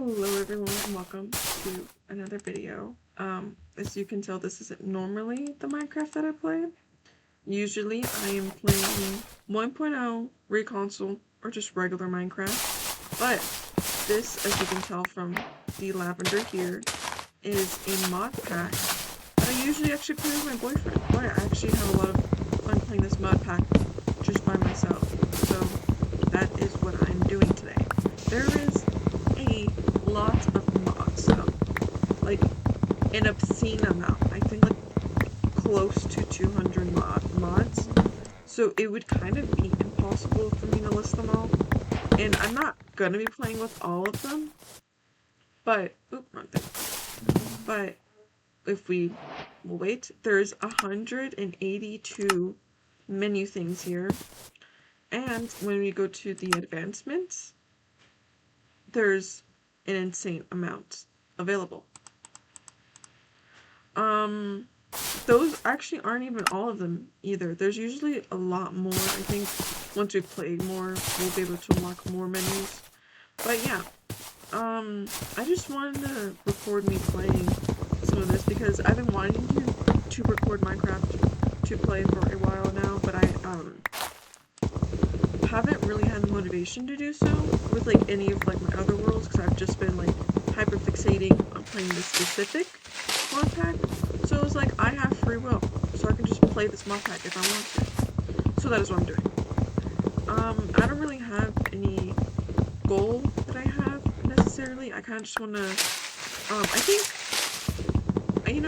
Hello everyone and welcome to another video. As you can tell, this isn't normally the Minecraft that I play. Usually I am playing 1.0, Reconsole, or just regular Minecraft. But this, as you can tell from the lavender here, is a mod pack that I usually actually play with my boyfriend. But I actually have a lot of fun playing this mod pack just by myself. So that is what I'm doing today. There is a lot of mods though, like an obscene amount. I think like close to 200 mods. So it would kind of be impossible for me to list them all. And I'm not gonna be playing with all of them. But wrong thing. But if we wait, there's 182 menu things here. And when we go to the advancements, there's an insane amount available. Those actually aren't even all of them either. There's usually a lot more. I think once we play more, we'll be able to unlock more menus. But yeah, I just wanted to record me playing some of this because I've been wanting to record Minecraft to play for a while now, but I haven't really had the motivation to do so with like any of like my other worlds because I've just been like hyper fixating on playing this specific mod pack. So it was like I have free will, so I can just play this mod pack if I want to. So that is what I'm doing. I don't really have any goal that I have necessarily. I kind of just want to. I think,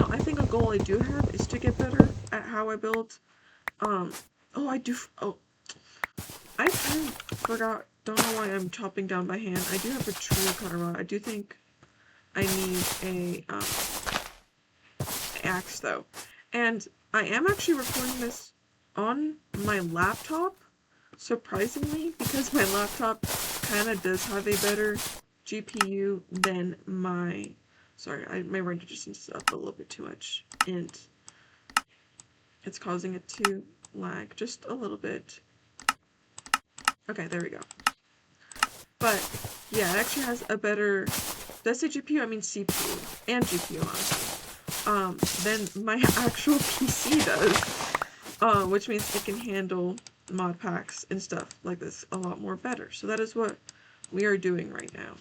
I think a goal I do have is to get better at how I build. I kind of forgot, don't know why I'm chopping down by hand. I do have a tree cutter rod. I do think I need a axe though. And I am actually recording this on my laptop, surprisingly, because my laptop kind of does have a better GPU than my... Sorry, my render distance is up a little bit too much, and it's causing it to lag just a little bit. Okay, there we go. But yeah, it actually has a better, did I say GPU? I mean CPU and GPU, honestly, than my actual PC does, which means it can handle mod packs and stuff like this a lot more better. So that is what we are doing right now.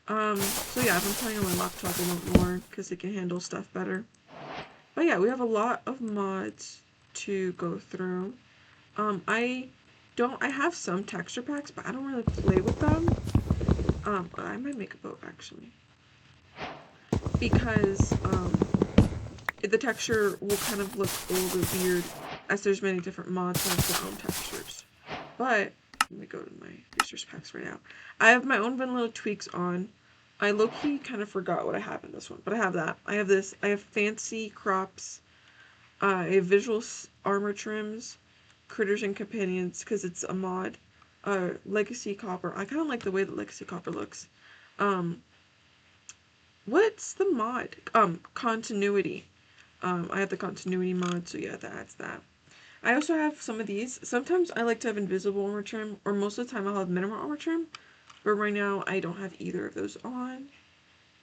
So yeah, I've been playing on my laptop a lot more because it can handle stuff better. But yeah, we have a lot of mods to go through. I have some texture packs, but I don't really play with them. I might make a boat actually. Because, the texture will kind of look a little bit weird as there's many different mods that have their own textures. But, let me go to my resource packs right now. I have my own vanilla tweaks on. I low-key kind of forgot what I have in this one, but I have that. I have this. I have fancy crops. I have visual armor trims. Critters and Companions, because it's a mod. Legacy Copper. I kind of like the way that Legacy Copper looks. What's the mod? Continuity. I have the Continuity mod, so yeah, that's that. I also have some of these. Sometimes I like to have Invisible Armor Trim, or most of the time I'll have Minimal Armor Trim, but right now I don't have either of those on.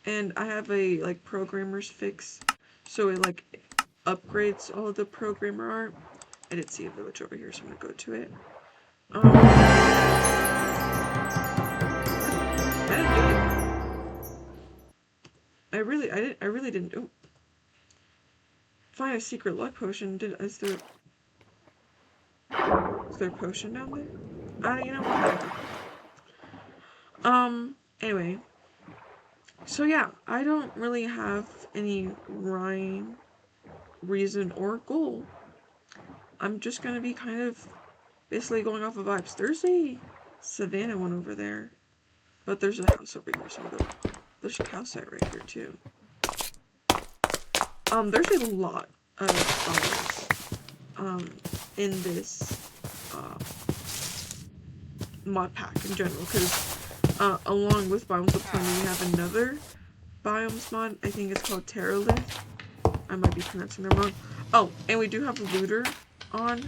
And I have a, like, Programmer's Fix, so it, like, upgrades all of the Programmer art. I did see a village over here, so I'm gonna go to it. I really didn't. Oh. Find a secret luck potion. Is there a potion down there? You know what? Anyway. So yeah, I don't really have any rhyme, reason, or goal. I'm just gonna be kind of basically going off of vibes. There's a savannah one over there, but there's a house over here, so I'm gonna go. There's a cow site right here too. There's a lot of biomes in this mod pack in general, because along with Biomes of Plenty, we have another biomes mod. I think it's called Terralith. I might be pronouncing them wrong. Oh, and we do have a looter on,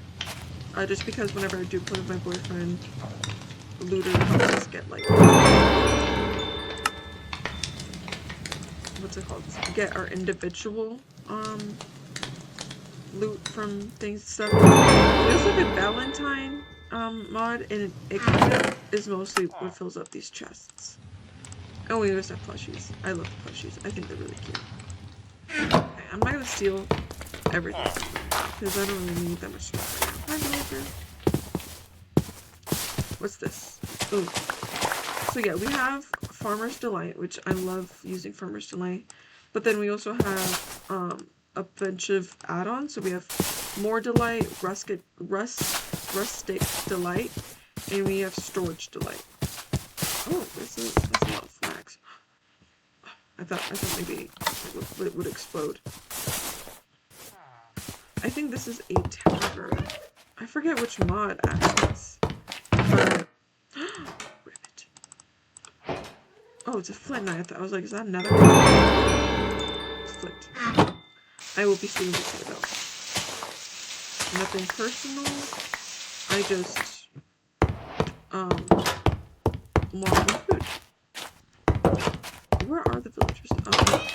just because whenever I do play with my boyfriend, looter helps us get like what's it called? Get our individual loot from things and stuff. We also have a Valentine mod, and it kind of is mostly what fills up these chests. Oh, we also have plushies. I love the plushies. I think they're really cute. Okay, I'm not gonna steal everything because I don't really need that much stuff right now. Hi, villager. What's this? Oh, so yeah, we have Farmer's Delight, which I love using Farmer's Delight. But then we also have a bunch of add-ons. So we have More Delight, Rustic Delight, and we have Storage Delight. Oh, that's a lot of flags. I thought maybe it would explode. I think this is a tavern. I forget which mod access. But ribbit. Oh, it's a flint knife. I was like, is that another one? It's flint. I will be stealing this here though. Nothing personal. I just want more food. Where are the villagers? Oh.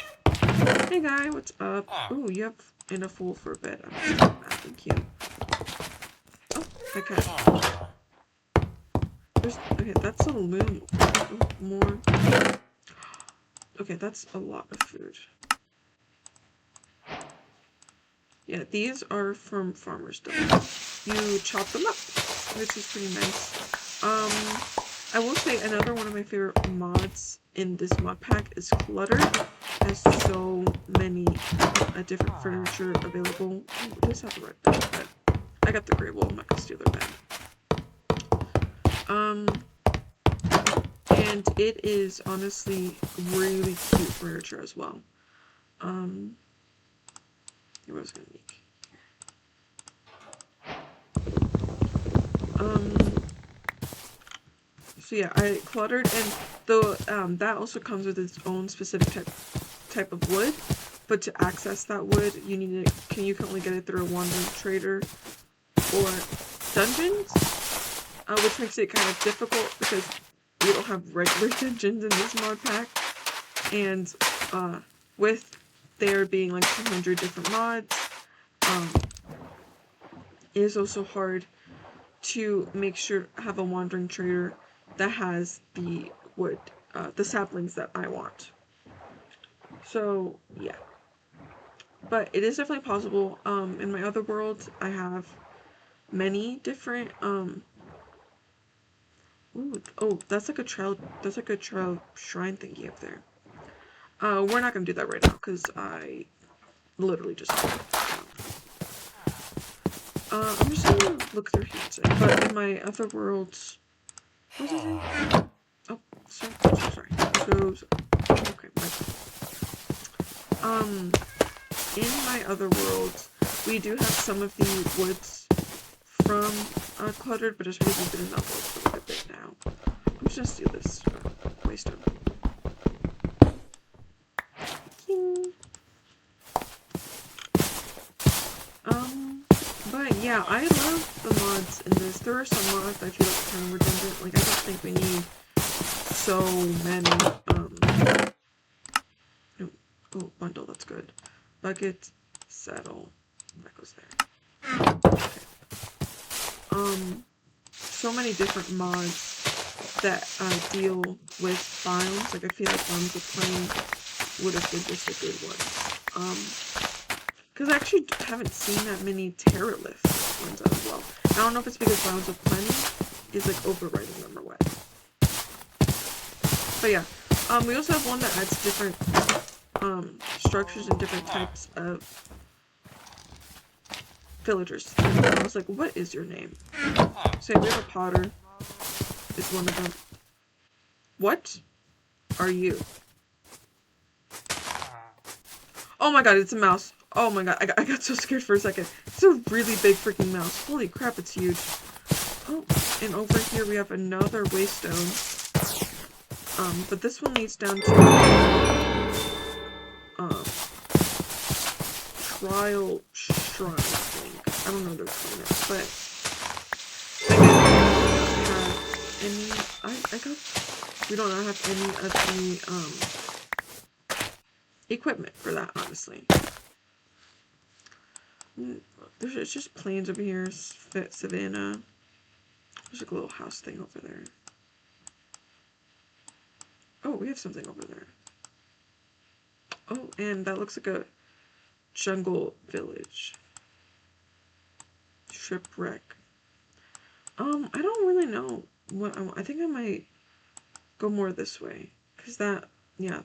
Hey guy, what's up? Ooh, you have enough wool for a bed. I'm just doing that, thank you. Oh, okay. Okay, that's a loom. Oh, more. Okay, that's a lot of food. Yeah, these are from Farmer's Delight. You chop them up, which is pretty nice. I will say another one of my favorite mods in this mod pack is Cluttered. It has so many different furniture available. Oh, it does have the red bed, but I got the gray wool. I'm not gonna steal their bed. And it is honestly really cute furniture as well. What was gonna make? So yeah, I cluttered, and though that also comes with its own specific type of wood, but to access that wood, you need to you can only get it through a wandering trader or dungeons, which makes it kind of difficult because we don't have regular dungeons in this mod pack, and with there being like 200 different mods, it is also hard to make sure have a wandering trader that has the wood, the saplings that I want. So yeah, but it is definitely possible. In my other world, I have many different ooh, oh, that's like a trail. That's like a trail shrine thingy up there. We're not gonna do that right now because I literally just. I'm just gonna look through here. But in my other worlds, what was it? Oh, sorry. So, okay, in my other worlds, we do have some of the woods from Cluttered, but just because we've been in that world for like a bit now. I'm just gonna steal this waystone. But yeah, I love the mods in this. There are some mods I feel like kind of redundant. Like, I don't think we need so many, oh, bundle, that's good. Bucket, saddle, that goes there. Okay. So many different mods that deal with biomes. Like, I feel like Realms of Plenty would have been just a good one. Because I actually haven't seen that many Terralift ones as well. I don't know if it's because Realms of Plenty is like overriding them or what. But yeah, we also have one that adds different structures and different types of villagers. And I was like, what is your name? So we have a Potter. Is one of them. What are you? Oh my god, it's a mouse. Oh my god, I got so scared for a second. It's a really big freaking mouse. Holy crap, it's huge. Oh, and over here we have another waystone. But this one leads down to Trial Shrine, I think. I don't know the name, but we don't have any of the equipment for that, honestly. There's just plains over here, savannah. There's like a little house thing over there. Oh, we have something over there. Oh, and that looks like a jungle village. Shipwreck. I don't really know what I think I might go more this way. Cause that, yeah,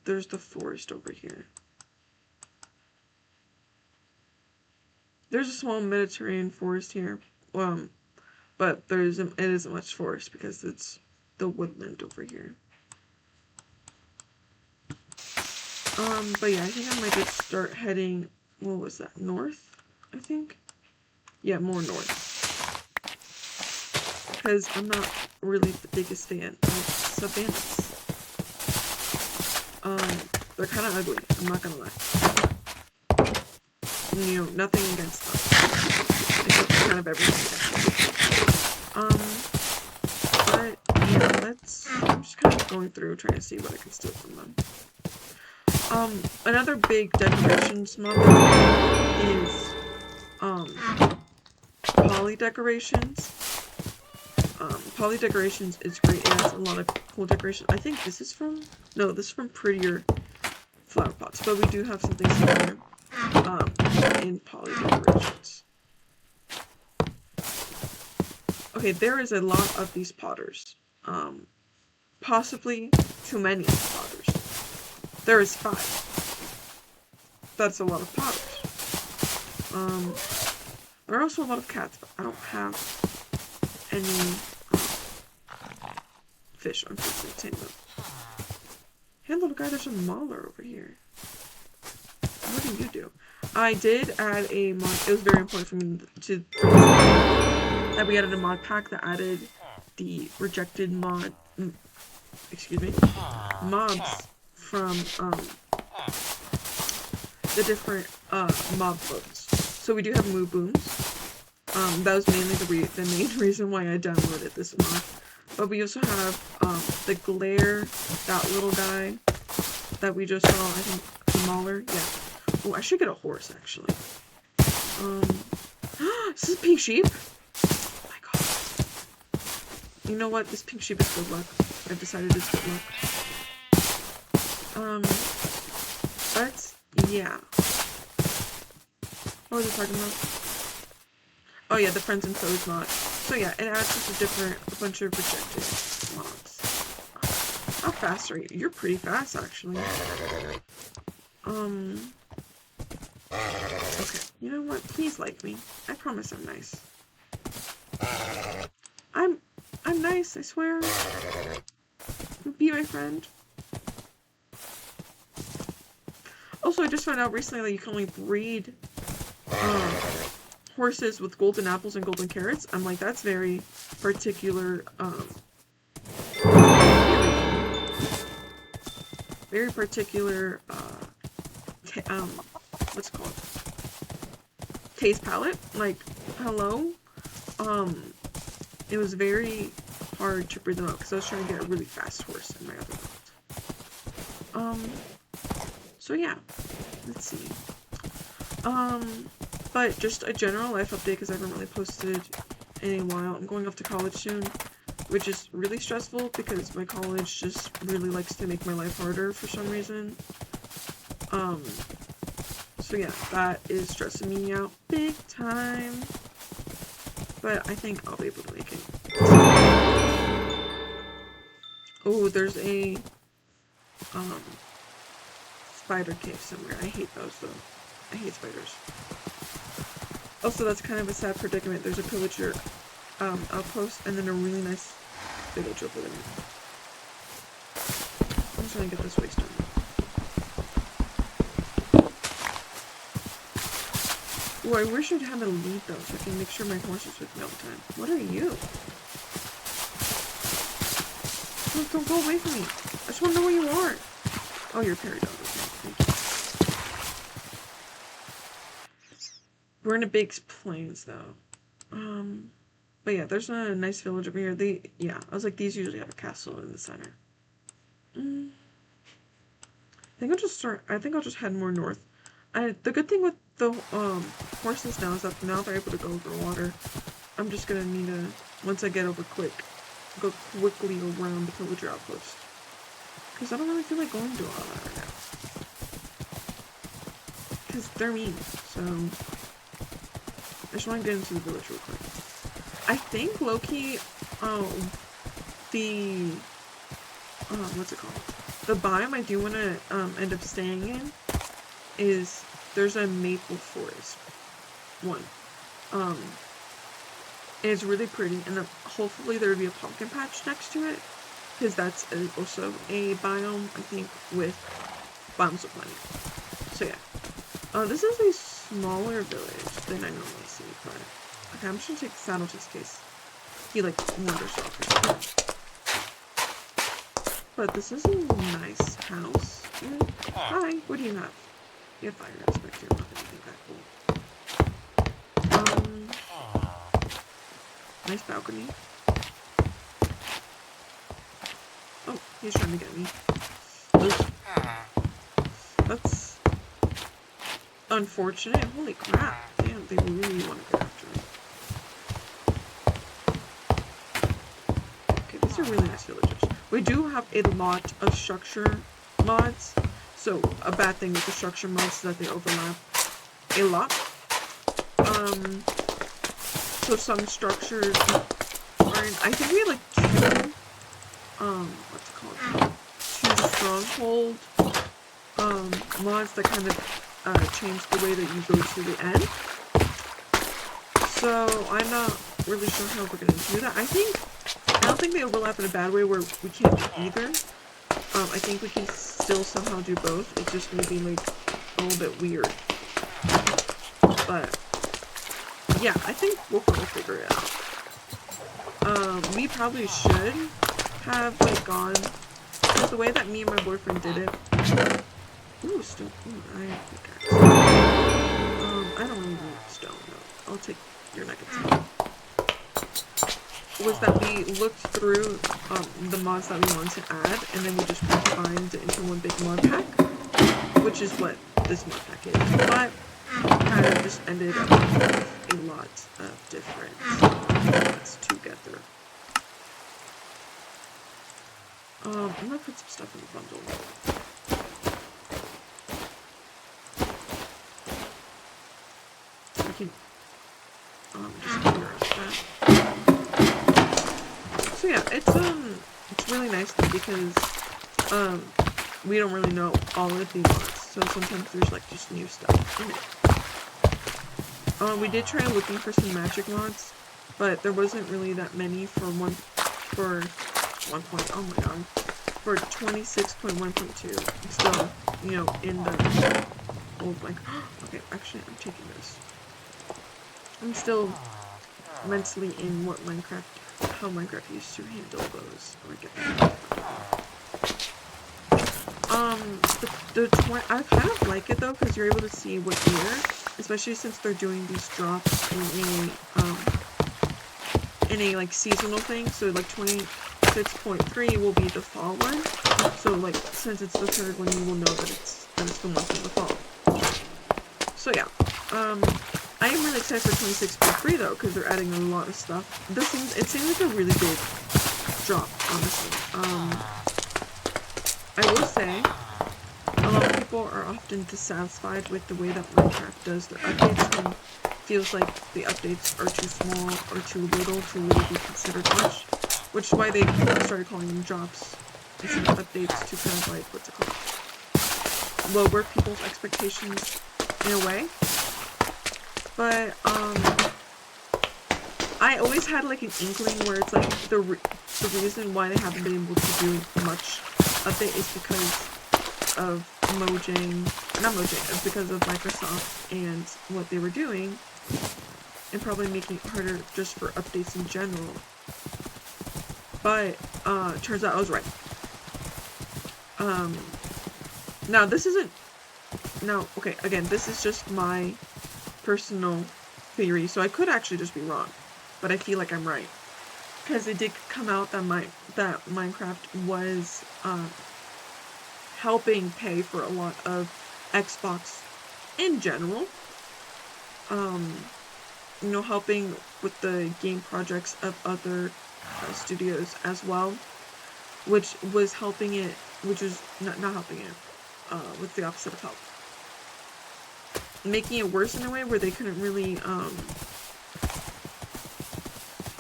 there's the forest over here. There's a small Mediterranean forest here. But it isn't much forest because it's the woodland over here. But yeah, I think I might just start heading, what was that, north, I think? Yeah, more north. Because I'm not really the biggest fan of savannas. They're kind of ugly, I'm not gonna lie. You know, nothing against them. Except kind of everything. But yeah, I'm just kind of going through trying to see what I can steal from them. Another big decorations mod is, poly decorations. Poly decorations is great. It has a lot of cool decoration. I think this is from Prettier Flower Pots, but we do have something similar, in poly decorations. Okay, there is a lot of these potters. Possibly too many potters. There is 5. That's a lot of potters. There are also a lot of cats, but I don't have any fish, unfortunately, to tame them. Hey, little guy, there's a mauler over here. What do you do? I did add a mod. It was very important for me that we added a mod pack that added the rejected mobs from the different mob books. So we do have moo booms. That was mainly the main reason why I downloaded this mod. But we also have the glare, that little guy that we just saw. I think the mauler. Yeah. Oh, I should get a horse actually. Is this a pink sheep? Oh my god. You know what? This pink sheep is good luck. I've decided it's good luck. But yeah. What was I talking about? Oh yeah, the Friends and Foes mod. So yeah, it adds just a bunch of rejected mods. How fast are you? You're pretty fast actually. Okay, you know what? Please like me. I promise I'm nice. I'm nice, I swear. Be my friend. Also, I just found out recently that you can only breed horses with golden apples and golden carrots. I'm like, that's very particular, very particular, what's it called? Taste palette. Like, hello? It was very hard to breed them out because I was trying to get a really fast horse in my other build. So yeah, let's see. But just a general life update because I haven't really posted in a while. I'm going off to college soon, which is really stressful because my college just really likes to make my life harder for some reason. So yeah, that is stressing me out big time. But I think I'll be able to make it. Oh, there's a spider cave somewhere. I hate those though. I hate spiders. Also, that's kind of a sad predicament. There's a pillager outpost and then a really nice village over there. I'm just trying to get this waste done. Oh, I wish I'd have a lead though, so I can make sure my horse is with me all the time. What are you? Don't go away from me. I just want to know where you are. Oh, you're a Peridot. Okay, thank you. We're in a big plains though. But yeah, there's a nice village over here. I was like, these usually have a castle in the center. think I think I'll just head more north. The good thing with the horses now is that now they're able to go over water. I'm just gonna need to, once I get over go quickly around the pillager outpost. Because I don't really feel like going to all that right now. Because they're mean, so I just want to get into the village real quick. I think low-key, what's it called? The biome I do want to end up staying in is, there's a maple forest one. It's really pretty, and hopefully there would be a pumpkin patch next to it, because that's also a biome, I think, with biomes of money. So yeah. This is a smaller village than I normally see, but okay, I'm just gonna take Saddle just in case he like wanders off or something. But this is a nice house. Hi, what do you have? You have fire aspect here, not anything that cool. Nice balcony. Oh, he's trying to get me. That's unfortunate. Holy crap. Damn, they really want to get after me. Okay, these are really nice villagers. We do have a lot of structure mods. So, a bad thing with the structure mods is that they overlap a lot. So some structures are in, I think we have like two, what's it called? Two stronghold, mods that kind of, change the way that you go to the end. So, I'm not really sure how we're gonna do that. I don't think they overlap in a bad way where we can't do either. I think we can still somehow do both. It's just gonna be like a little bit weird. But yeah, I think we'll probably figure it out. We probably should have like gone, because the way that me and my boyfriend did it. Ooh, stone. Ooh, I have pickaxe. I don't really need stone though. I'll take your nuggets. Was that we looked through the mods that we wanted to add, and then we just combined it into one big mod pack, which is what this mod pack is. But kind of just ended up with a lot of different mods together. I'm gonna put some stuff in the bundle. I can just clear up that. So yeah, it's really nice because we don't really know all of the mods, so sometimes there's like just new stuff in it. We did try looking for some magic mods, but there wasn't really that many for 26.1.2. I'm still, you know, in the old like okay, actually I'm taking this. I'm still mentally in how Minecraft used to handle those. I kind of like it though, because you're able to see what year, especially since they're doing these drops in a like seasonal thing. So like 26.3 will be the fall one. So like since it's the third one, you will know that it's the month of the fall. So yeah, I am really excited for 26.3 though, because they're adding a lot of stuff. It seems like a really big drop, honestly. I will say, a lot of people are often dissatisfied with the way that Minecraft does their updates, and feels like the updates are too small or too little to really be considered much, which is why they started calling them drops instead of updates, to kind of like, what's it called, lower people's expectations in a way. But I always had like an inkling where it's like the reason why they haven't been able to do much update is because of it's because of Microsoft and what they were doing, and probably making it harder just for updates in general. But turns out I was right. Now this isn't. Now, okay, again, this is just my personal theory, so I could actually just be wrong, but I feel like I'm right, because it did come out that Minecraft was helping pay for a lot of Xbox in general. You know, helping with the game projects of other studios as well, which was helping it, which was not helping it, with the opposite of help. Making it worse in a way where they couldn't really,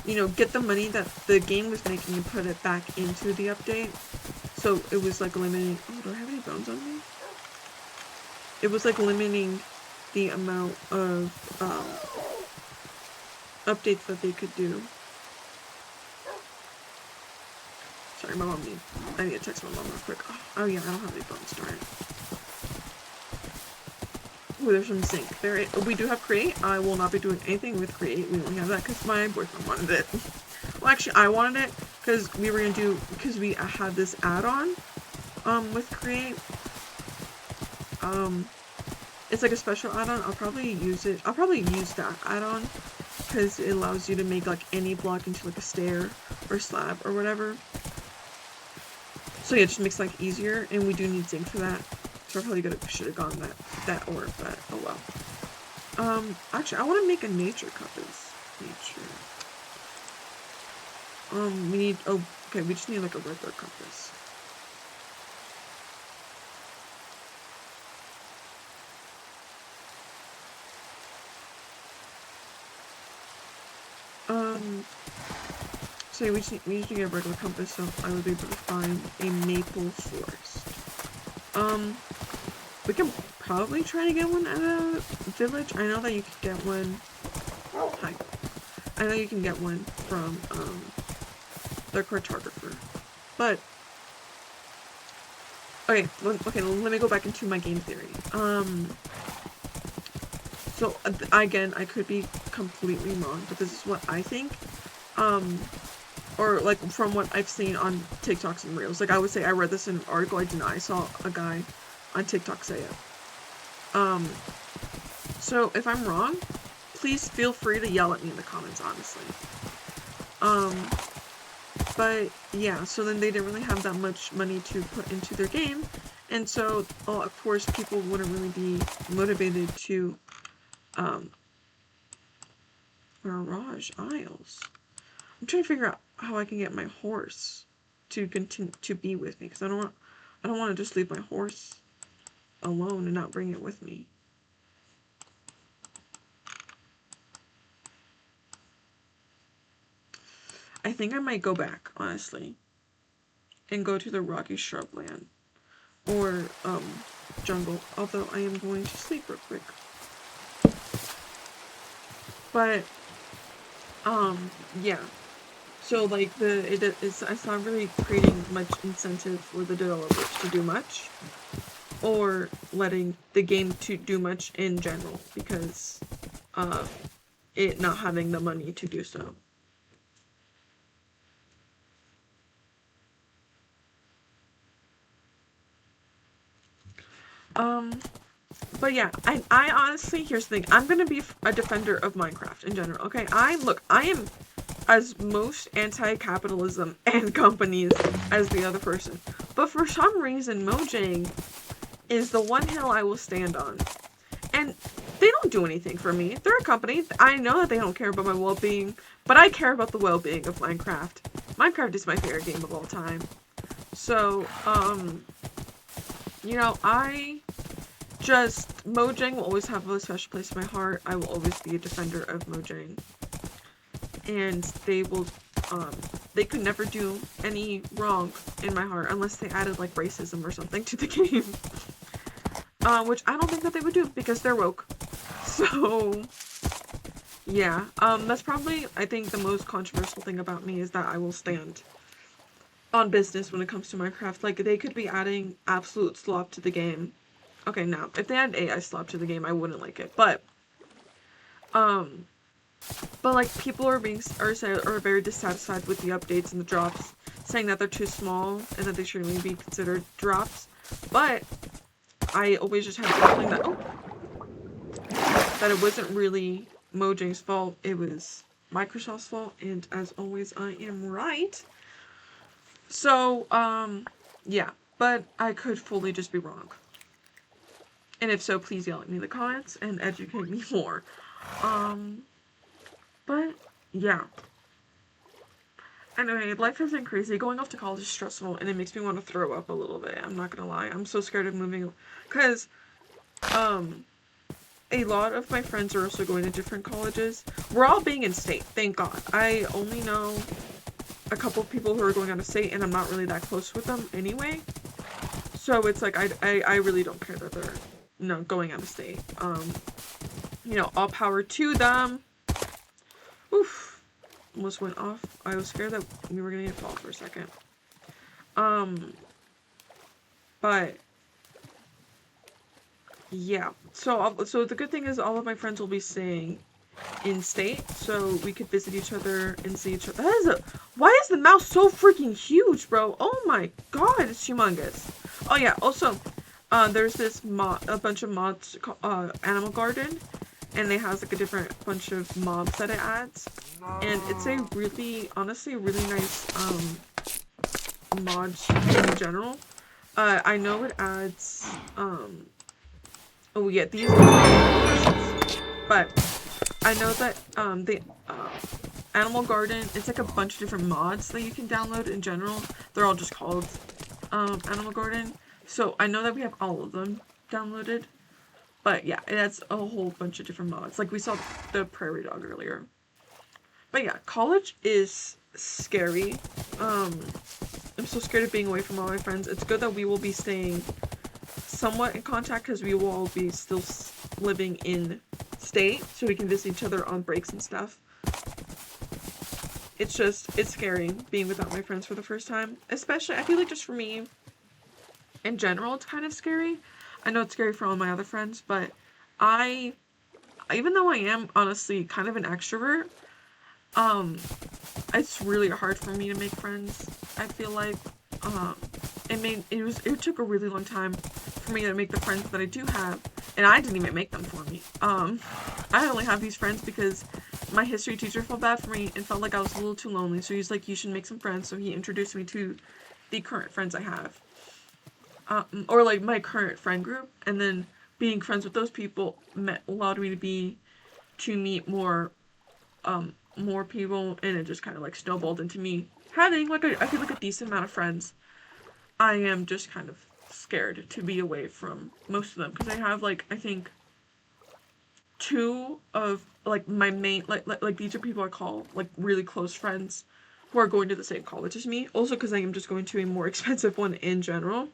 you know, get the money that the game was making and put it back into the update. So it was like limiting, oh, do I have any bones on me? It was like limiting the amount of, updates that they could do. Sorry, my mom I need to text my mom real quick. Oh yeah, I don't have any bones, darn it. Ooh, there's some zinc. We do have Create. I will not be doing anything with Create. We only have that because my boyfriend wanted it. Well, actually, I wanted it because we were gonna do, because we had this add-on, with Create. It's like a special add-on. I'll probably use that add-on because it allows you to make like any block into like a stair or slab or whatever. So yeah, it just makes life easier, and we do need zinc for that. So I probably should have gone that ore, but oh well. Actually, I want to make a nature compass. We need, oh, okay, we just need like a regular compass. So yeah, we need to get a regular compass, so I would be able to find a maple forest. We can probably try to get one at a village. I know that you can get one. Hi. I know you can get one from the cartographer, but okay. Let me go back into my game theory. So again, I could be completely wrong, but this is what I think. Or like from what I've seen on TikToks and Reels. Like I would say I read this in an article, I did not. I saw a guy on TikTok say it. So if I'm wrong, please feel free to yell at me in the comments, honestly. But yeah, so then they didn't really have that much money to put into their game. And so, well, of course, people wouldn't really be motivated to, Mirage Isles. I'm trying to figure out how I can get my horse to continue to be with me, because I don't want to just leave my horse alone and not bring it with me. I think I might go back, honestly, and go to the rocky shrubland or jungle, although I am going to sleep real quick. But yeah. So like it's not really creating much incentive for the developers to do much, or letting the game to do much in general, because of it not having the money to do so. But yeah, I honestly, here's the thing, I'm gonna be a defender of Minecraft in general, okay? I am as most anti-capitalism and companies as the other person. But for some reason, Mojang is the one hill I will stand on. And they don't do anything for me. They're a company. I know that they don't care about my well-being, but I care about the well-being of Minecraft. Minecraft is my favorite game of all time. So, you know, Mojang will always have a special place in my heart. I will always be a defender of Mojang. And they could never do any wrong in my heart unless they added like racism or something to the game. Which I don't think that they would do because they're woke. So yeah, that's probably, I think, the most controversial thing about me is that I will stand on business when it comes to Minecraft. Like, they could be adding absolute slop to the game. Okay, now, if they add AI slop to the game, I wouldn't like it, but like, people are very dissatisfied with the updates and the drops, saying that they're too small and that they shouldn't really be considered drops. But I always just have the feeling that it wasn't really Mojang's fault, it was Microsoft's fault, and as always, I am right. So, yeah. but I could fully just be wrong. And if so, please yell at me in the comments and educate me more. But yeah. Anyway, life has been crazy. Going off to college is stressful, and it makes me want to throw up a little bit. I'm not gonna lie. I'm so scared of moving, because a lot of my friends are also going to different colleges. We're all being in state, thank God. I only know a couple of people who are going out of state, and I'm not really that close with them anyway. So it's like I really don't care that they're going out of state. All power to them. Oof. Almost went off. I was scared that we were gonna get fall for a second. But yeah. So the good thing is all of my friends will be staying in state, so we could visit each other and see each other. Why is the mouse so freaking huge, bro? Oh my god, it's humongous. Oh yeah. Also, there's this a bunch of mods called Animal Garden. And it has like a different bunch of mobs that it adds. And it's a really, honestly, really nice mod in general. I know it adds, oh yeah, these are but I know that the Animal Garden, it's like a bunch of different mods that you can download in general. They're all just called Animal Garden. So I know that we have all of them downloaded. But yeah, it adds a whole bunch of different mods. Like we saw the prairie dog earlier. But yeah, college is scary. I'm so scared of being away from all my friends. It's good that we will be staying somewhat in contact because we will all be still living in state, so we can visit each other on breaks and stuff. It's scary being without my friends for the first time. Especially, I feel like just for me, in general, it's kind of scary. I know it's scary for all my other friends, but even though I am honestly kind of an extrovert, it's really hard for me to make friends. I feel like, it took a really long time for me to make the friends that I do have, and I didn't even make them for me. I only have these friends because my history teacher felt bad for me and felt like I was a little too lonely, so he's like, you should make some friends, so he introduced me to the current friends I have. Or like my current friend group, and then being friends with those people allowed me to meet more people, and it just kind of like snowballed into me having I feel like a decent amount of friends. I am just kind of scared to be away from most of them because I have like I think two of like my main like these are people I call like really close friends who are going to the same college as me. Also because I am just going to a more expensive one in general.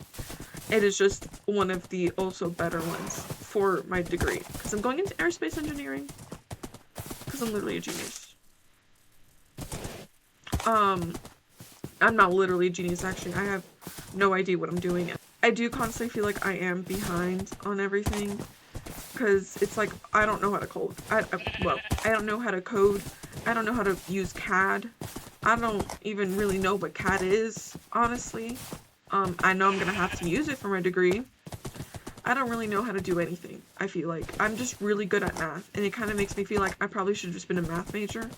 It is just one of the also better ones for my degree. Because I'm going into aerospace engineering. Because I'm literally a genius. I'm not literally a genius, actually. I have no idea what I'm doing. I do constantly feel like I am behind on everything. Because it's like, I don't know how to code. I don't know how to code. I don't know how to use CAD. I don't even really know what CAD is, honestly. I know I'm gonna have to use it for my degree. I don't really know how to do anything. I feel like I'm just really good at math, and it kind of makes me feel like I probably should have just been a math major.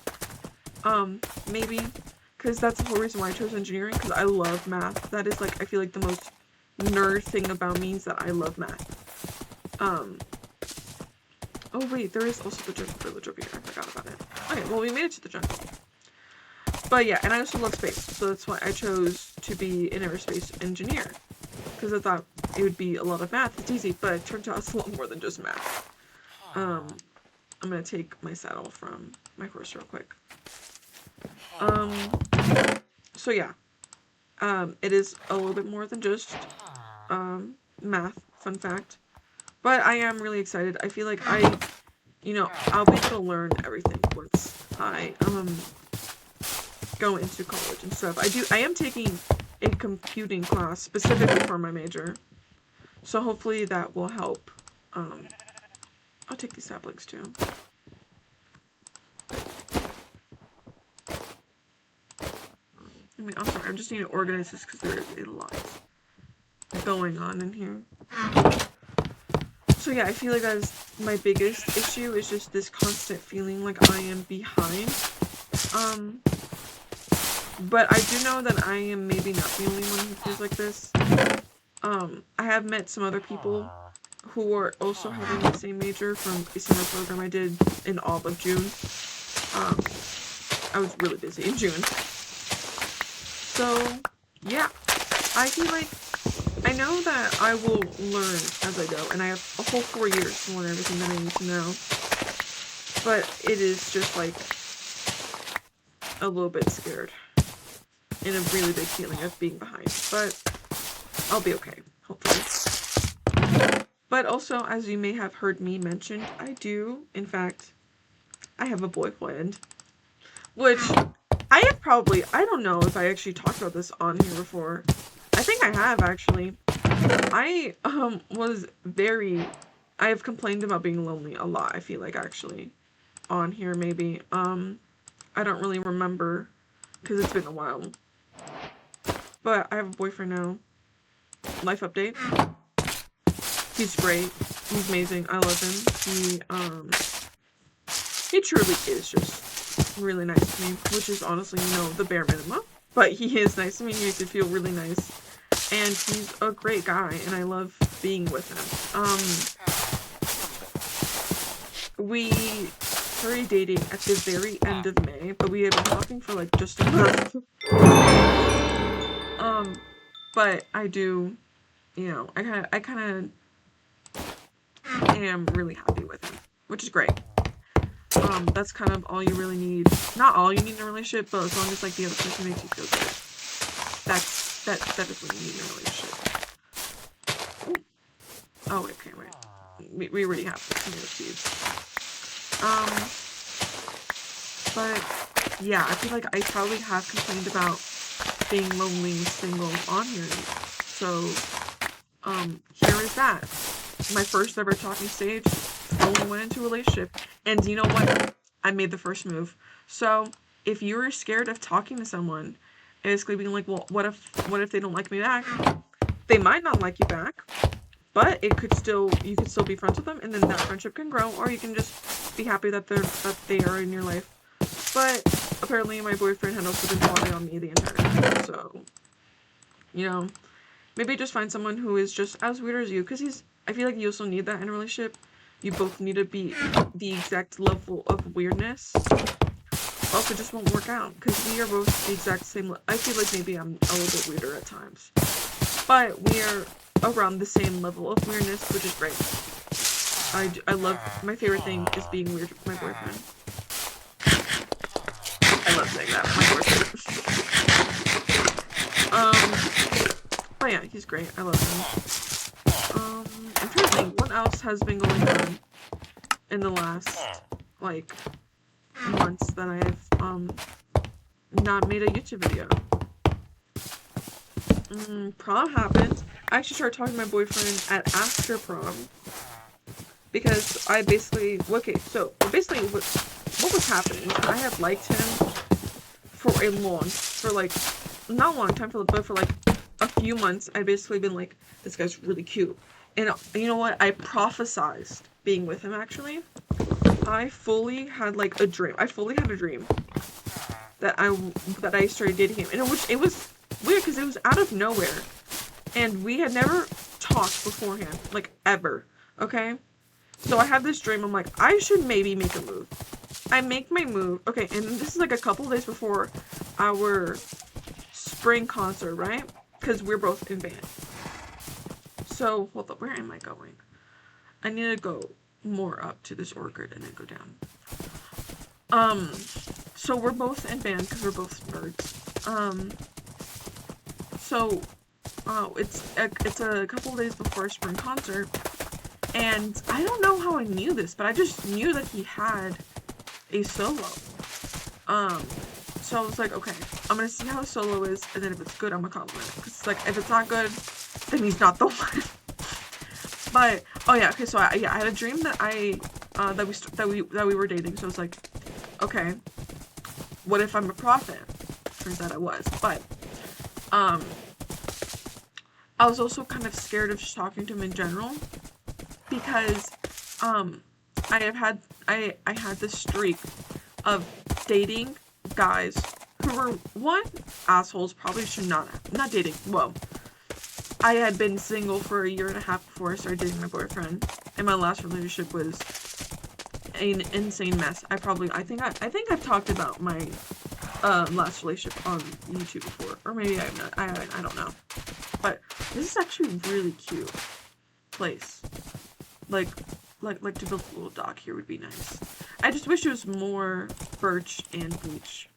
Maybe, because that's the whole reason why I chose engineering, because I love math. That is like, I feel like the most nerd thing about me is that I love math. Oh wait, there is also the jungle village over here. I forgot about it. Okay, well we made it to the jungle. But yeah, and I also love space, so that's why I chose to be an aerospace engineer. Because I thought it would be a lot of math. It's easy, but it turns out it's a lot more than just math. I'm gonna take my saddle from my horse real quick. So yeah. It is a little bit more than just math, fun fact. But I am really excited. I feel like I'll be able to learn everything once I go into college and stuff. I am taking a computing class specifically for my major. So hopefully that will help. I'll take these saplings too. I'm sorry, I just need to organize this because there is a lot going on in here. So yeah, I feel like that's my biggest issue is just this constant feeling like I am behind. But I do know that I am maybe not the only one who feels like this. I have met some other people who are also having the same major from a summer program I did in all of June. I was really busy in June. So, yeah, I feel like I know that I will learn as I go, and I have a whole 4 years to learn everything that I need to know. But it is just like a little bit scared and a really big feeling of being behind. But I'll be okay, hopefully. But also, as you may have heard me mention, I do, in fact, I have a boyfriend. Which, I don't know if I actually talked about this on here before. I think I have, actually. I have complained about being lonely a lot, I feel like, actually. On here, maybe. I don't really remember, because it's been a while. But I have a boyfriend now. Life update. He's great. He's amazing. I love him. He truly is just really nice to me, which is honestly, the bare minimum. But he is nice to me. He makes it feel really nice. And he's a great guy, and I love being with him. We started dating at the very end of May, but we had been talking for like just a month. But I do, I kind of am really happy with him, which is great. That's kind of all you really need. Not all you need in a relationship, but as long as like the other person makes you feel good. That is what you need in a relationship. Oh, okay, wait. We already have tomato seeds. But yeah, I feel like I probably have complained about being lonely and single on here. So, here is that. My first ever talking stage, only went into a relationship. And you know what? I made the first move. So, if you're scared of talking to someone, basically being like, well, what if they don't like me back? They might not like you back, but you could still be friends with them, and then that friendship can grow, or you can just be happy that they are in your life. But apparently my boyfriend had also been plotting on me the entire time, so, maybe just find someone who is just as weird as you, because I feel like you also need that in a relationship. You both need to be the exact level of weirdness. Else it just won't work out, because we are both the exact same. I feel like maybe I'm a little bit weirder at times, but we are around the same level of weirdness, which is great. I love, my favorite thing is being weird with my boyfriend. I love saying that, my boyfriend. But yeah, he's great. I love him. I'm trying to think, what else has been going on in the last, like, months that I've, not made a YouTube video. Prom happened. I actually started talking to my boyfriend at after prom. Because I basically, what was happening was I had liked him for not a long time, but for like a few months. I'd basically been like, this guy's really cute. And you know what? I prophesized being with him, actually. I fully had like a dream. I fully had a dream that I started dating him. And it was weird because it was out of nowhere. And we had never talked beforehand, like ever. Okay? So I had this dream, I'm like, I should maybe make a move. I make my move, okay, and this is like a couple days before our spring concert, right? Because we're both in band. So, hold up, where am I going? I need to go more up to this orchid and then go down. So we're both in band because we're both nerds. It's a couple days before our spring concert. And I don't know how I knew this, but I just knew that he had a solo. So I was like, okay, I'm gonna see how a solo is, and then if it's good, I'm gonna compliment it. Cause it's like, if it's not good, then he's not the one. But, oh yeah, okay, so I had a dream that that we were dating, so I was like, okay, what if I'm a prophet? Turns out I was, but, I was also kind of scared of just talking to him in general. Because I had this streak of dating guys who were, one, assholes, probably should not dating, well, I had been single for a year and a half before I started dating my boyfriend, and my last relationship was an insane mess. I think I've talked about my last relationship on YouTube before, or maybe I've not. I don't know. But this is actually a really cute place. Like to build a little dock here would be nice. I just wish it was more birch and beech,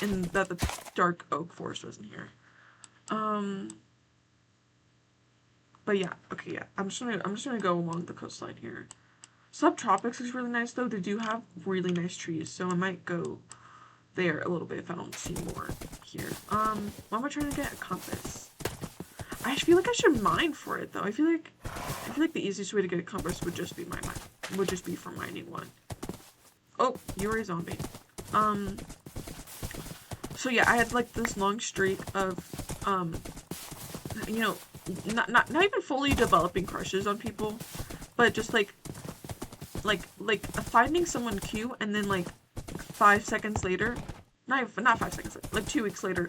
and that the dark oak forest wasn't here. But yeah, okay, yeah. I'm just gonna go along the coastline here. Subtropics is really nice though. They do have really nice trees, so I might go there a little bit if I don't see more here. Why am I trying to get a compass? I feel like I should mine for it though. I feel like the easiest way to get a compass would just be for mining one. Oh, you're a zombie. So yeah, I had like this long streak of you know, not even fully developing crushes on people, but just like finding someone cute and then like 5 seconds later, not 5 seconds, like 2 weeks later,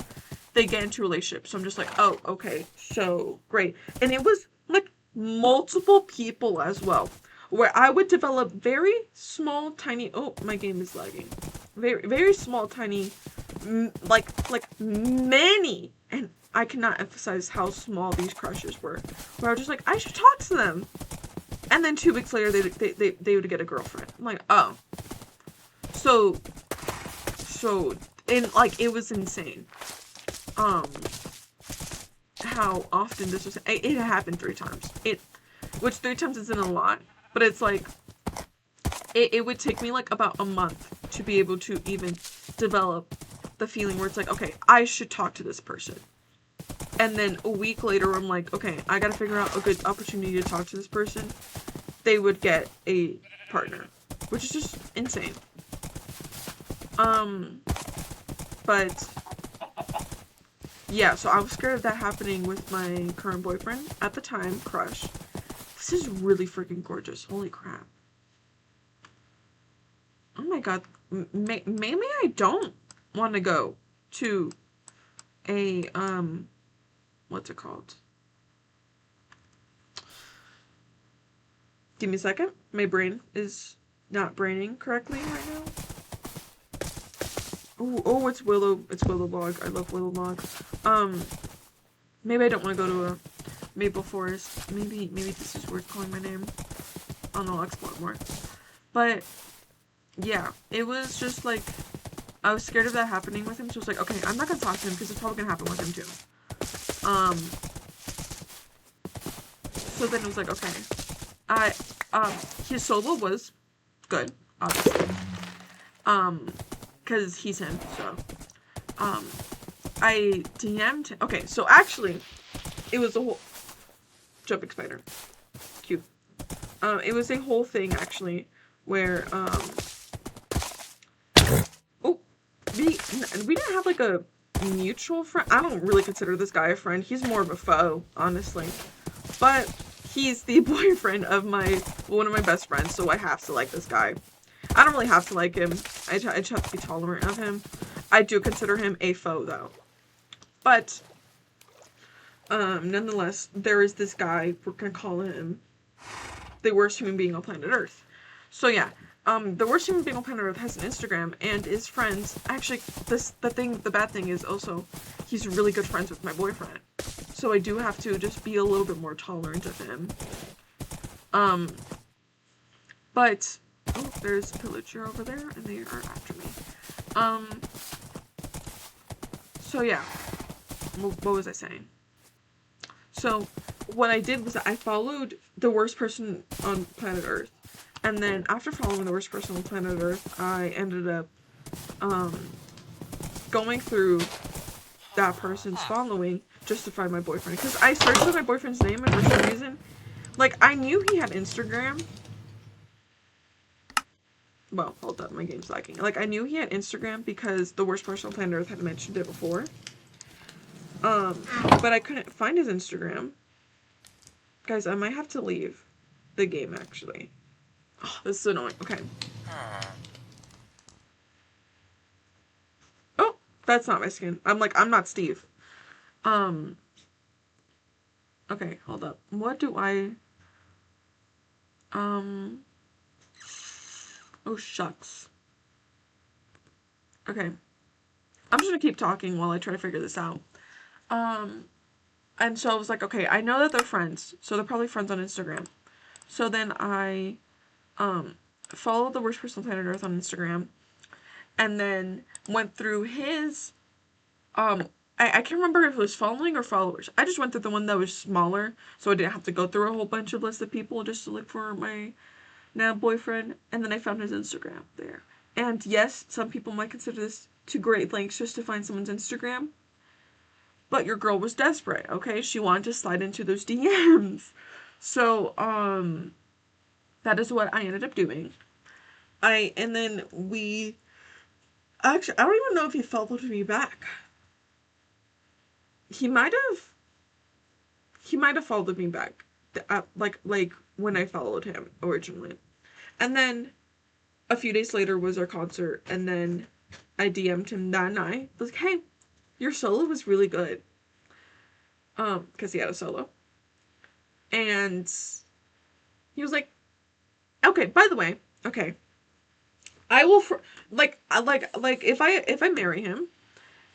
they get into a relationship. So I'm just like, oh, okay, so great. And it was like multiple people as well, where I would develop very small, tiny. Oh, my game is lagging. Very, very small, tiny, like many, and I cannot emphasize how small these crushes were. Where I was just like, I should talk to them, and then 2 weeks later, they would get a girlfriend. I'm like, oh, so, and like it was insane. How often this was. It happened 3 times. Which 3 times isn't a lot, but it's like it would take me like about a month to be able to even develop the feeling where it's like, okay, I should talk to this person. And then a week later, I'm like, okay, I gotta figure out a good opportunity to talk to this person. They would get a partner, which is just insane. But yeah, so I was scared of that happening with my current boyfriend at the time, crush. This is really freaking gorgeous. Holy crap. Oh my god. Maybe I don't want to go to a, what's it called? Give me a second. My brain is not braining correctly right now. Oh, it's Willow Log. I love Willow Log. Maybe I don't want to go to a maple forest. Maybe this is worth calling my name. I don't know, I'll explore more. But yeah, it was just like I was scared of that happening with him, so I was like, okay, I'm not gonna talk to him because it's probably gonna happen with him too. So then it was like, okay, his solo was good, obviously. Because he's him, so. I DM'd him. Okay, so actually, it was a whole. Jumping spider. Cute. It was a whole thing, actually, where, oh, we didn't have, like, a mutual friend. I don't really consider this guy a friend. He's more of a foe, honestly. But he's the boyfriend of one of my best friends, so I have to like this guy. I don't really have to like him. I just have to be tolerant of him. I do consider him a foe, though. But, nonetheless, there is this guy, we're gonna call him the worst human being on planet Earth. So yeah, the worst human being on planet Earth has an Instagram and is friends. Actually, the bad thing is also, he's really good friends with my boyfriend. So I do have to just be a little bit more tolerant of him. But, oh, there's a pillager over there, and they are after me. So yeah, what was I saying? So, what I did was I followed the worst person on planet Earth. And then, after following the worst person on planet Earth, I ended up, going through that person's following just to find my boyfriend. Because I searched for my boyfriend's name, and for some reason, like, I knew he had Instagram. Well, hold up, my game's lagging. Like, I knew he had Instagram because the worst person on planet Earth had mentioned it before. But I couldn't find his Instagram. Guys, I might have to leave the game, actually. Oh, this is annoying. Okay. Oh, that's not my skin. I'm not Steve. Okay, hold up. What do I... Oh, shucks. Okay. I'm just gonna keep talking while I try to figure this out. And so I was like, okay, I know that they're friends, so they're probably friends on Instagram. So then I, followed the worst person on planet Earth on Instagram, and then went through his, I can't remember if it was following or followers. I just went through the one that was smaller, so I didn't have to go through a whole bunch of lists of people just to look for my now boyfriend, and then I found his Instagram there. And yes, some people might consider this to great lengths just to find someone's Instagram, but your girl was desperate, okay? She wanted to slide into those DMs. So, that is what I ended up doing. And then actually, I don't even know if he followed me back. He might have followed me back, like when I followed him originally. And then a few days later was our concert, and then I DM'd him that night. I was like, hey, your solo was really good. Because he had a solo. And he was like, okay, by the way, okay, I will, like if I marry him,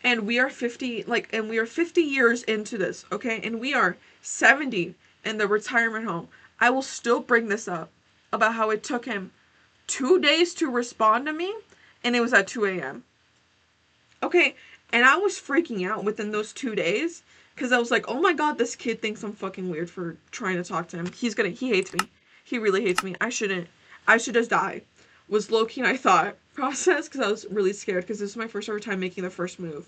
and we are 50, and we are 50 years into this, okay, and we are 70 in the retirement home, I will still bring this up about how it took him 2 days to respond to me, and it was at 2 a.m. Okay, and I was freaking out within those 2 days, because I was like, oh my god, this kid thinks I'm fucking weird for trying to talk to him. He hates me. He really hates me. I should just die. Was low-key, I thought, process, because I was really scared, because this was my first ever time making the first move.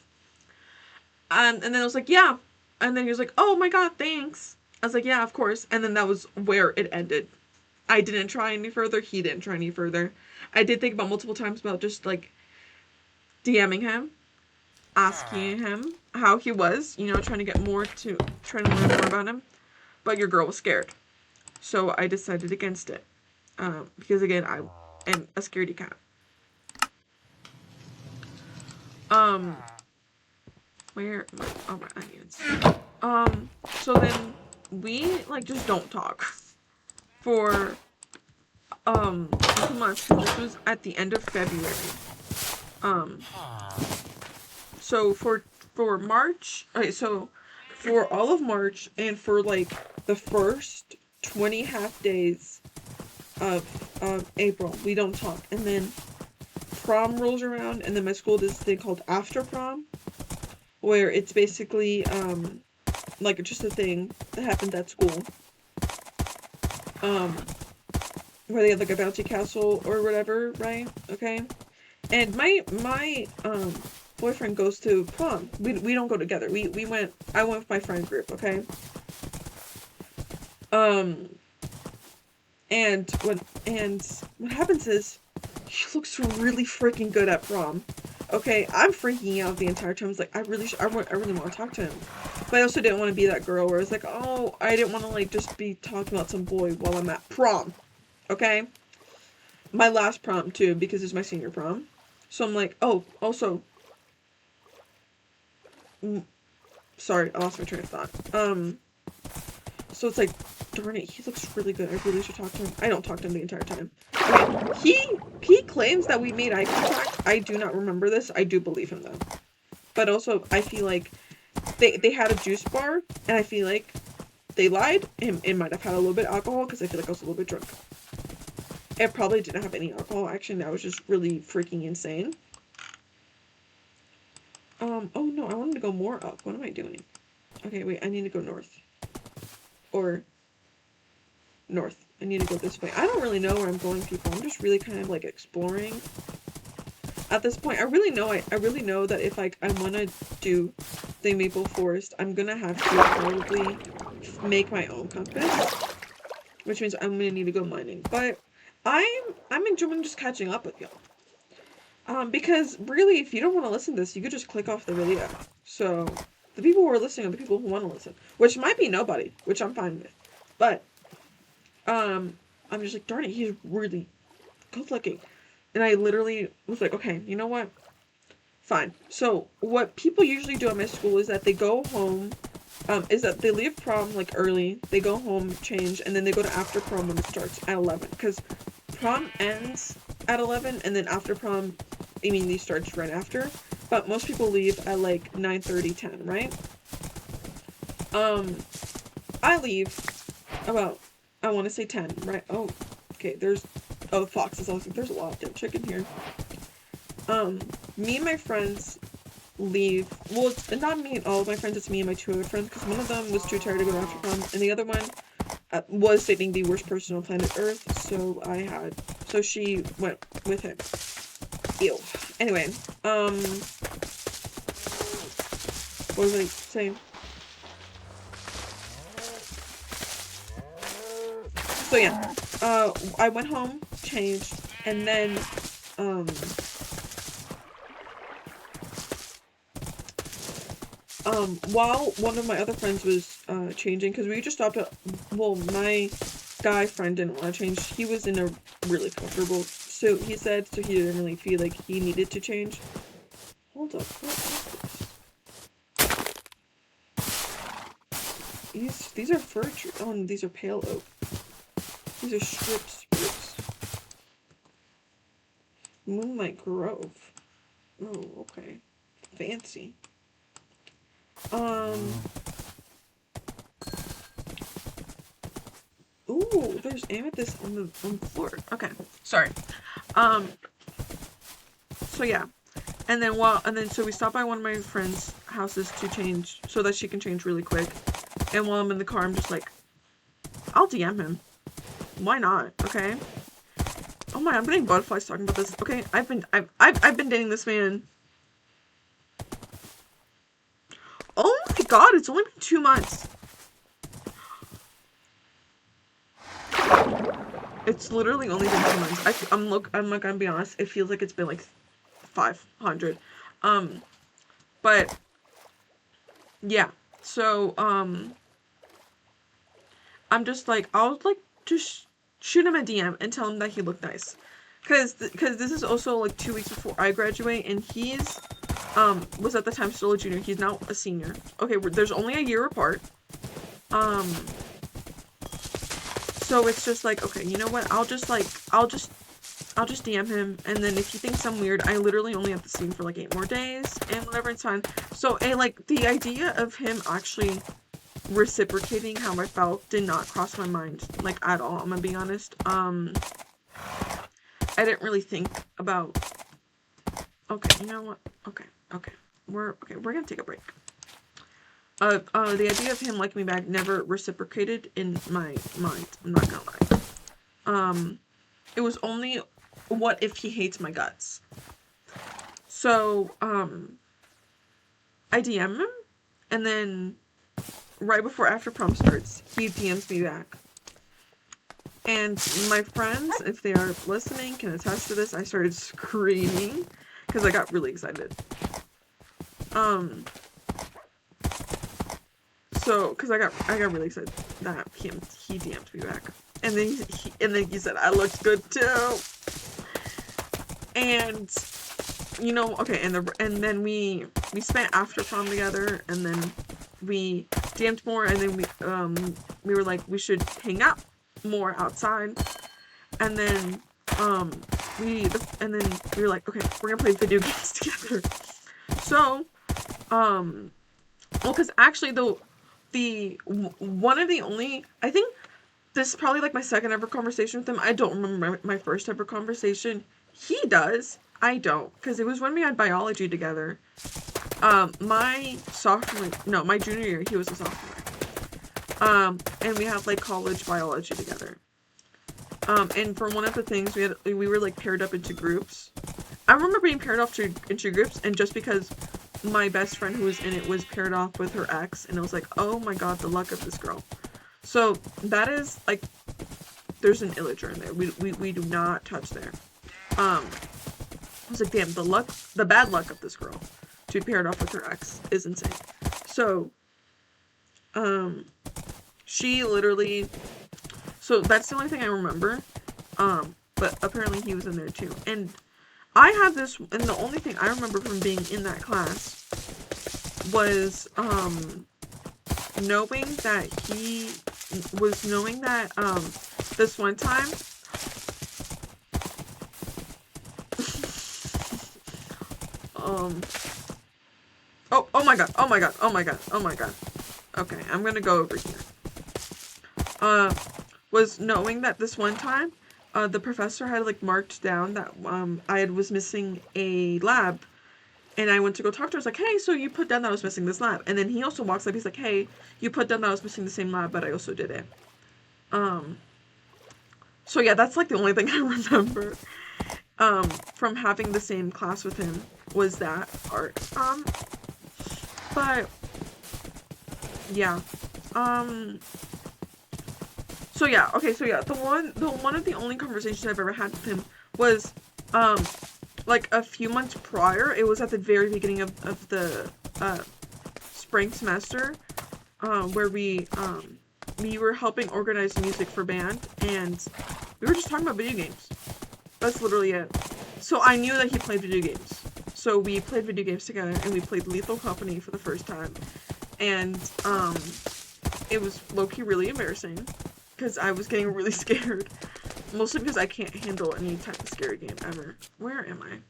And then I was like, yeah. And then he was like, oh my god, thanks. I was like, yeah, of course. And then that was where it ended. I didn't try any further. He didn't try any further. I did think about multiple times about just, DMing him, asking him how he was, trying to learn more about him. But your girl was scared. So I decided against it. Because again, I am a scaredy cat. Where am I? Oh, my onions. So then we, just don't talk for, a few months, because this was at the end of February. So for March, okay, so for all of March and for, the first 20 half days of April, we don't talk. And then prom rolls around, and then my school does this thing called after prom, where it's basically, just a thing that happens at school. Where they have, a bouncy castle or whatever, right? Okay? And my boyfriend goes to prom. We don't go together. I went with my friend group, okay? And what happens is, he looks really freaking good at prom. Okay, I'm freaking out the entire time. I was like, I really want to talk to him. But I also didn't want to be that girl where it's like, oh, I didn't want to, just be talking about some boy while I'm at prom. Okay? My last prom, too, because it's my senior prom. So I'm like, oh, also... sorry, I lost my train of thought. So it's like, darn it, he looks really good. I really should talk to him. I don't talk to him the entire time. Okay, he claims that we made eye contact. I do not remember this. I do believe him, though. But also, I feel like they had a juice bar, and I feel like they lied. It might have had a little bit of alcohol, because I feel like I was a little bit drunk. It probably didn't have any alcohol. Actually, that was just really freaking insane. Oh no, I wanted to go more up. What am I doing? Okay, wait, I need to go north. Or north. I need to go this way. I don't really know where I'm going, people. I'm just really kind of, exploring. At this point, I really know that if, I want to do the Maple Forest, I'm gonna have to probably make my own compass. Which means I'm gonna need to go mining. But I'm enjoying just catching up with y'all. Because really, if you don't want to listen to this, you could just click off the video. So, the people who are listening are the people who want to listen. Which might be nobody, which I'm fine with. But, I'm just like, darn it, he's really good looking. And I literally was like, okay, you know what? Fine. So, what people usually do at my school is that they go home is that they leave prom like early, they go home, change, and then they go to after prom when it starts at 11. Because prom ends at 11, and then after prom, immediately starts right after. But most people leave at like 9:30, 10, right? I leave about, I want to say 10, right? Oh, okay, there's, oh, foxes. I was like, there's a lot of dead chicken here. Me and my friends leave, well, it's not me and all of my friends, it's me and my two other friends, because one of them was too tired to go to after prom, and the other one was dating the worst person on planet Earth, so she went with him. Ew. Anyway, what was I saying? So yeah, I went home, changed, and then, while one of my other friends was, changing, because we just stopped at, well, my guy friend didn't want to change, he was in a really comfortable, so he said, so he didn't really feel like he needed to change. Hold up, what is this? These are fir trees, oh, and these are pale oak. These are stripped spruce. Moonlight Grove. Oh, okay. Fancy. Ooh, there's amethyst on the floor. Okay, sorry. So yeah, and then so we stopped by one of my friends' houses to change so that she can change really quick. And while I'm in the car, I'm just like, I'll DM him. Why not? Okay. Oh my, I'm getting butterflies talking about this. Okay, I've been dating this man. Oh my god, it's only been 2 months. It's literally only been 2 months. I'm not gonna be honest. It feels like it's been like 500. But yeah. So I'm just like, I'll like just shoot him a DM and tell him that he looked nice, cause this is also like 2 weeks before I graduate, and he's was at the time still a junior. He's now a senior. Okay, there's only a year apart. So it's just like, okay, you know what? I'll just DM him, and then if he thinks I'm weird, I literally only have to see him for like 8 more days, and whatever, it's fine. So, like, the idea of him actually reciprocating how I felt did not cross my mind, like, at all, I'm gonna be honest. I didn't really think about, okay, you know what? Okay, we're gonna take a break. The idea of him liking me back never reciprocated in my mind, I'm not gonna lie. It was only, what if he hates my guts? So, I DM him, and then right before after prom starts, he DMs me back. And my friends, if they are listening, can attest to this. I started screaming because I got really excited. So, because I got really excited that he DM'd me back, and then he said I looked good too. And you know, okay, and then we spent after prom together, and then we DM'd more, and then we were like, we should hang out more outside, and then we were like, okay, we're gonna play video games together. So well, because actually one of the only, I think this is probably like my second ever conversation with him. I don't remember my first ever conversation. He does. I don't, because it was when we had biology together. My junior year, he was a sophomore. And we had like college biology together. And for one of the things we were like paired up into groups. I remember being paired off into groups, and just because my best friend who was in it was paired off with her ex, and I was like, oh my god, the luck of this girl. So that is like, there's an illager in there. We do not touch there. I was like, damn, the bad luck of this girl to be paired off with her ex is insane. So, she literally, so that's the only thing I remember. But apparently he was in there too. And I had this, and the only thing I remember from being in that class was, knowing that this one time oh my god. Okay, I'm gonna go over here. Was knowing that this one time the professor had like marked down that I was missing a lab, and I went to go talk to her. I was like, hey, so you put down that I was missing this lab. And then he also walks up, he's like, hey, you put down that I was missing the same lab, but I also did it. So yeah, that's like the only thing I remember from having the same class with him was that art. But yeah. So yeah, okay, so yeah, one of the only conversations I've ever had with him was like a few months prior. It was at the very beginning of the spring semester, where we were helping organize music for band, and we were just talking about video games. That's literally it. So I knew that he played video games. So we played video games together, and we played Lethal Company for the first time. And it was low-key really embarrassing, because I was getting really scared. Mostly because I can't handle any type of scary game ever. Where am I?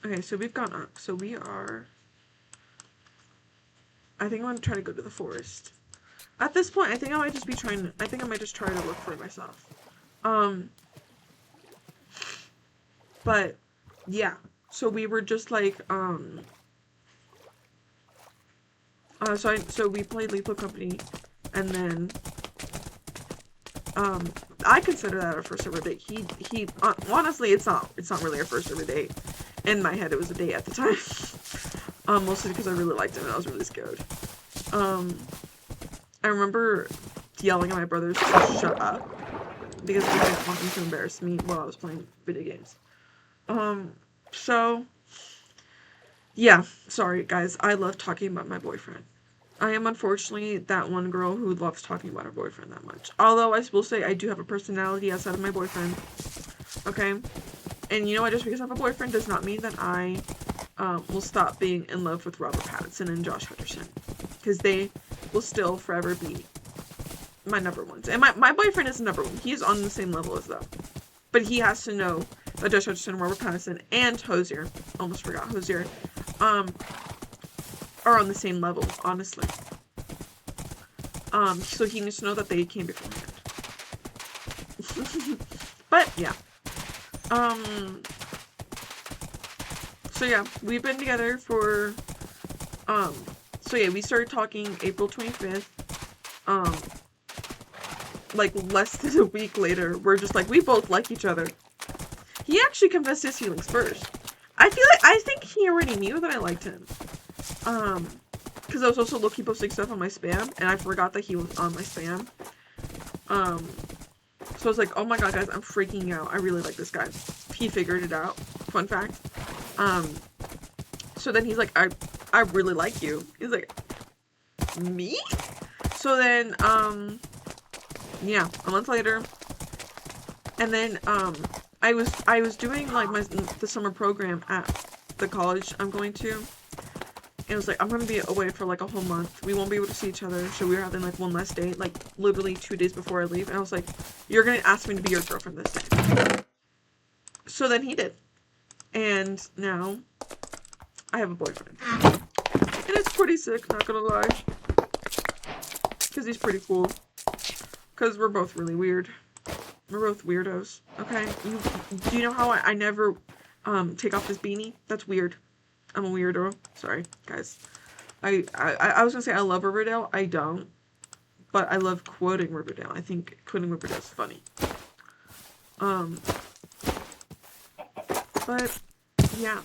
Okay, so we've gone up. So we are... I think I'm going to try to go to the forest. At this point, I think I might just try to look for it myself. But, yeah. So we were just like, so we played Lethal Company, and then, I consider that our first ever date. He honestly, it's not really our first ever date. In my head, it was a date at the time. Mostly because I really liked him and I was really scared. I remember yelling at my brothers to shut up because I didn't want them to embarrass me while I was playing video games. So, yeah, sorry guys, I love talking about my boyfriend. I am unfortunately that one girl who loves talking about her boyfriend that much. Although I will say I do have a personality outside of my boyfriend. Okay? And you know what, just because I have a boyfriend does not mean that I will stop being in love with Robert Pattinson and Josh Hutcherson. Because they will still forever be my number ones. And my boyfriend is number one. He is on the same level as them. But he has to know that Josh Hutcherson, Robert Pattinson, and Hozier, almost forgot Hozier, are on the same level, honestly. So he needs to know that they came beforehand. But, yeah. So yeah, we've been together for, so yeah, we started talking April 25th. Like, less than a week later, we're just like, we both like each other. He actually confessed his feelings first. I think he already knew that I liked him. Because I was also low-key posting stuff on my spam, and I forgot that he was on my spam. So I was like, oh my god, guys, I'm freaking out. I really like this guy. He figured it out. Fun fact. So then he's like, I really like you. He's like, me? So then, yeah, a month later, and then, I was doing, like, the summer program at the college I'm going to, and it was like, I'm gonna be away for, like, a whole month, we won't be able to see each other, so we were having, like, one last date, like, literally 2 days before I leave, and I was like, you're gonna ask me to be your girlfriend this day. So then he did, and now, I have a boyfriend, and it's pretty sick, not gonna lie, because he's pretty cool. Because we're both really weird. We're both weirdos. Okay? Do you know how I never take off this beanie? That's weird. I'm a weirdo. Sorry, guys. I was gonna say I love Riverdale. I don't. But I love quoting Riverdale. I think quoting Riverdale is funny. But yeah.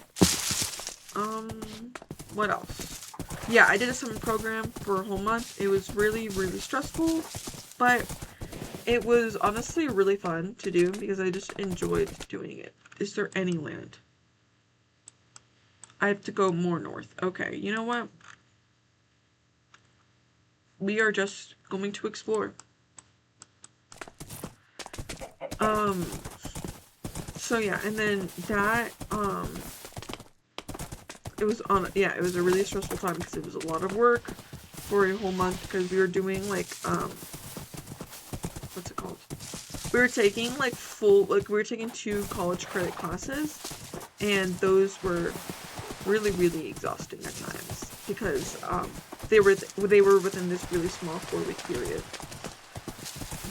What else? Yeah, I did a summer program for a whole month. It was really, really stressful. But it was honestly really fun to do because I just enjoyed doing it. Is there any land? I have to go more north. Okay, you know what? We are just going to explore. So yeah, and then that, it was a really stressful time because it was a lot of work. for a whole month because we were doing like what's it called? We were taking like we were taking 2 college credit classes, and those were really, really exhausting at times because they were within this really small 4-week period.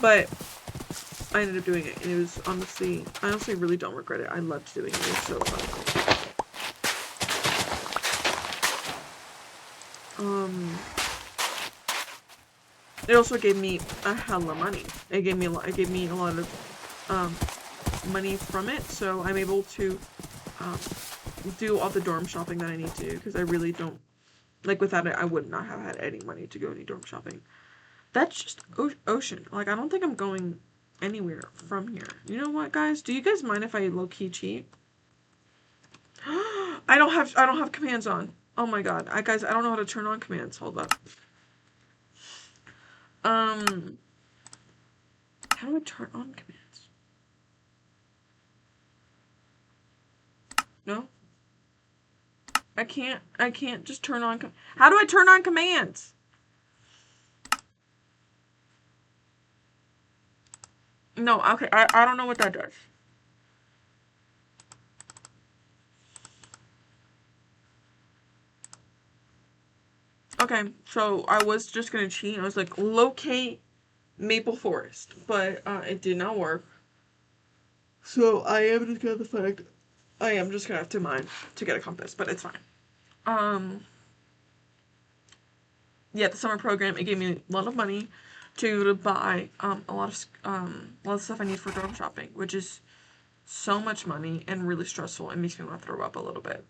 But I ended up doing it, and it was I honestly really don't regret it. I loved doing it. It was so fun. It also gave me a hell of money. It gave me a lot of money from it, so I'm able to do all the dorm shopping that I need to, because I really don't, like, without it, I would not have had any money to go any dorm shopping. That's just ocean. Like, I don't think I'm going anywhere from here. You know what, guys? Do you guys mind if I low-key cheat? I don't have commands on. Oh my god. Guys, I don't know how to turn on commands. Hold up. How do I turn on commands? No? I can't just turn on how do I turn on commands? No, okay, I don't know what that does. Okay, so I was just gonna cheat. I was like, locate Maple Forest, but it did not work. So I am just gonna have to mine to get a compass, but it's fine. Yeah, the summer program, it gave me a lot of money to buy a lot of stuff I need for dorm shopping, which is so much money and really stressful. It makes me want to throw up a little bit,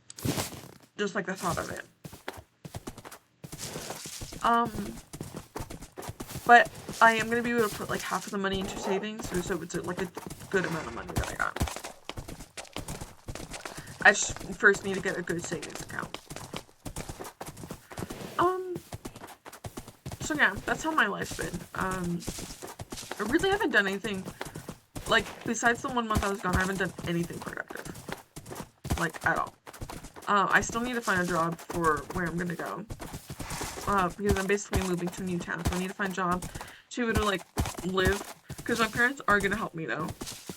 just like the thought of it. But I am gonna be able to put like half of the money into savings, so it's like a good amount of money that I got. I just first need to get a good savings account. So yeah, that's how my life's been. I really haven't done anything, like, besides the 1 month I was gone, I haven't done anything productive. Like, at all. I still need to find a job for where I'm gonna go. Because I'm basically moving to a new town, so I need to find a job to be able to, like, live. Because my parents are gonna help me, though.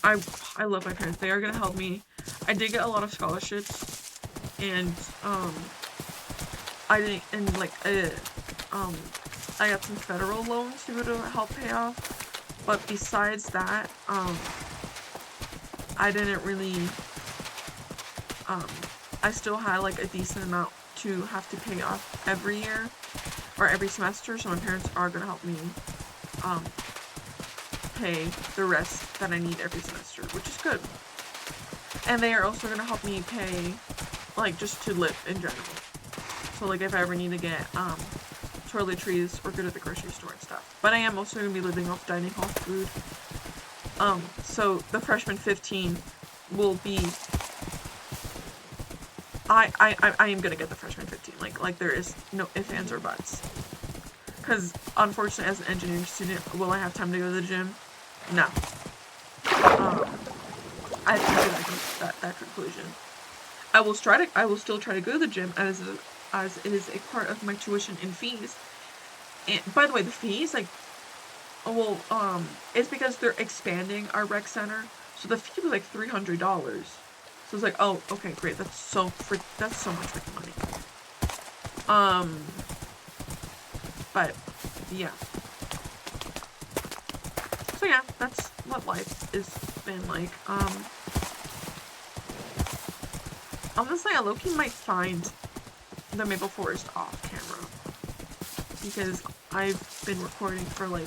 I love my parents. They are gonna help me. I did get a lot of scholarships, and, I got some federal loans to be able to help pay off, but besides that, I didn't really, I still had, like, a decent amount to have to pay off every year, or every semester, so my parents are gonna help me, pay the rest that I need every semester, which is good. And they are also gonna help me pay, like, just to live in general. So, like, if I ever need to get, toiletries or go to the grocery store and stuff. But I am also going to be living off dining hall food. So the freshman 15 will be... I am going to get the freshman 15. Like there is no ifs, ands, or buts. Because, unfortunately, as an engineering student, will I have time to go to the gym? No. I think that conclusion. I will still try to go to the gym as it is a part of my tuition and fees. And by the way, the fees, like, it's because they're expanding our rec center, so the fee was like $300. So it's like, oh, okay, great, that's so much freaking money. But yeah. So yeah, that's what life has been like. Honestly, I low-key might find the Maple Forest off camera, because I've been recording for like,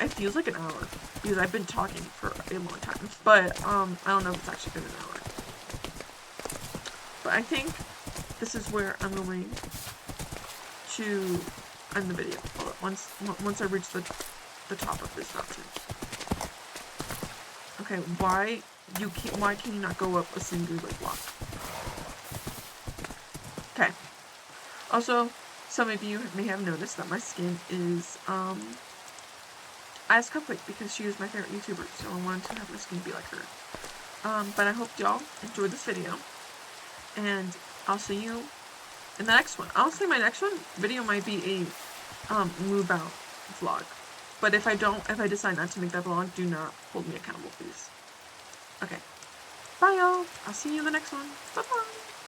it feels like an hour, because I've been talking for a long time, but I don't know if it's actually been an hour. But I think this is where I'm going to end the video. Hold up, once I reach the top of this mountain. Okay, why can you not go up a single block? Okay. Also, some of you may have noticed that my skin is, Ice Cupcake, because she is my favorite YouTuber, so I wanted to have my skin be like her. But I hope y'all enjoyed this video, and I'll see you in the next one. I'll say my next video might be a move out vlog. But if I decide not to make that vlog, do not hold me accountable, please. Okay. Bye, y'all. I'll see you in the next one. Bye-bye.